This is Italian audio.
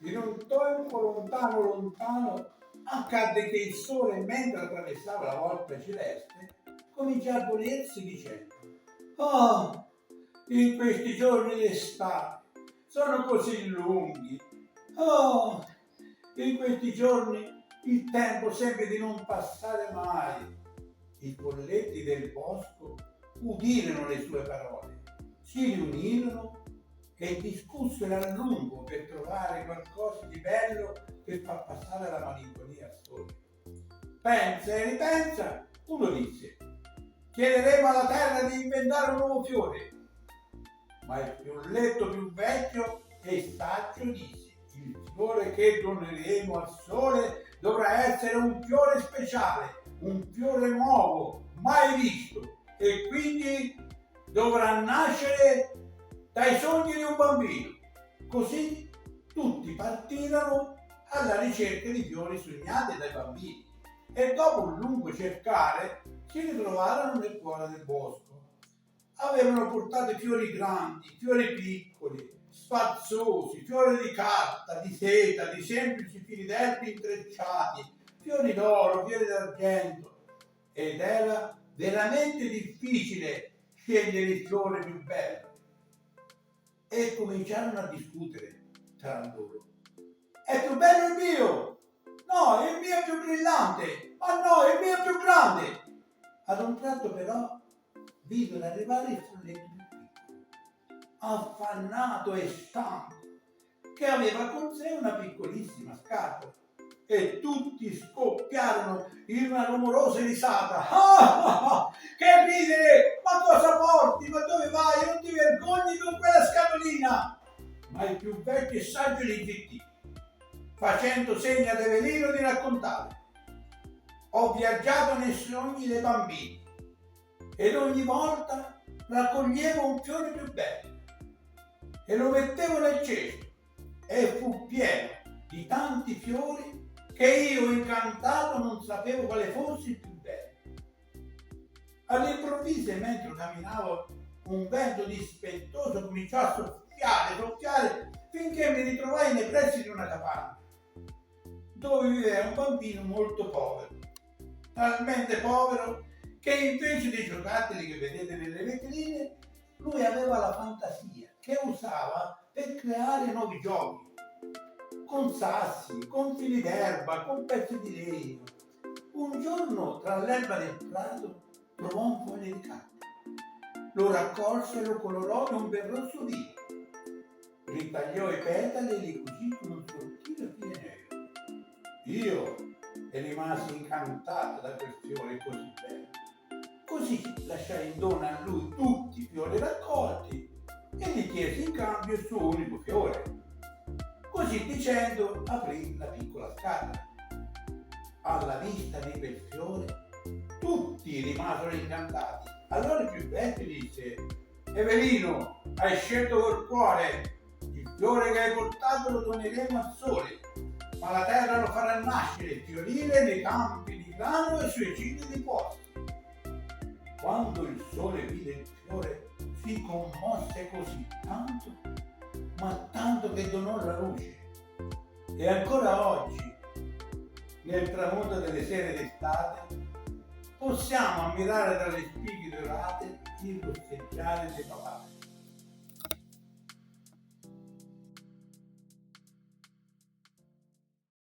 In un tempo lontano lontano accadde che il sole, mentre attraversava la volta celeste, cominciò a volersi dicendo: "Ah, in questi giorni d'estate sono così lunghi. Ah, in questi giorni il tempo sembra di non passare mai." I folletti del bosco udirono le sue parole, si riunirono e discussero a lungo per trovare qualcosa di bello per far passare la malinconia al sole. Pensa e ripensa, uno disse: "Chiederemo alla terra di inventare un nuovo fiore." Ma il folletto più vecchio e saggio disse: "Il fiore che doneremo al sole dovrà essere un fiore speciale, un fiore nuovo, mai visto, e quindi dovrà nascere dai sogni di un bambino." Così tutti partirono alla ricerca di fiori sognati dai bambini e dopo un lungo cercare si ritrovarono nel cuore del bosco. Avevano portato fiori grandi, fiori piccoli, sfarzosi, fiori di carta, di seta, di semplici fili d'erba intrecciati, fiori d'oro, fiori d'argento, ed era veramente difficile scegliere il fiore più bello. E cominciarono a discutere tra loro: "È più bello il mio! No, il mio è più brillante! Ma no, il mio è più grande!" Ad un tratto però videro arrivare il folletto più piccolo, affannato e stanco, che aveva con sé una piccolissima scatola, e tutti scoppiarono in una rumorosa risata. "Ah, che ridere! Ma cosa porti? Ma dove vai? Non ti vergogni con quella scatolina?" Ma il più vecchio e saggio li zittì, facendo segno ad Evelino di raccontare: "Ho viaggiato nei sogni dei bambini ed ogni volta raccoglievo un fiore più bello e lo mettevo nel cesto, e fu pieno di tanti fiori che io, incantato, non sapevo quale fosse il più bello. All'improvviso, mentre camminavo, un vento dispettoso cominciò a soffiare, finché mi ritrovai nei pressi di una capanna, dove viveva un bambino molto povero, talmente povero che invece dei giocattoli che vedete nelle vetrine, lui aveva la fantasia che usava per creare nuovi giochi, con sassi, con fili d'erba, con pezzi di legno. Un giorno, tra l'erba del prato, trovò un foglio di carta. Lo raccolse e lo colorò in un bel rosso vivo. Ritagliò i petali e li cucì con un sottile filo nero. Io rimasi incantato da quel fiore così bello. Così lasciai in dono a lui tutti i fiori raccolti e gli chiesi in cambio il suo unico fiore. Così dicendo aprì la piccola scatola. Alla vista di quel fiore tutti rimasero incantati. Allora il più vecchio disse: "Evelino, hai scelto col cuore. Il fiore che hai portato lo doneremo al sole, ma la terra lo farà nascere, fiorire nei campi di grano e sui cigli di posti." Quando il sole vide il fiore si commosse così tanto, ma tanto che donò la luce. E ancora oggi, nel tramonto delle sere d'estate, possiamo ammirare tra le spighe dorate il rosseggiare dei papaveri.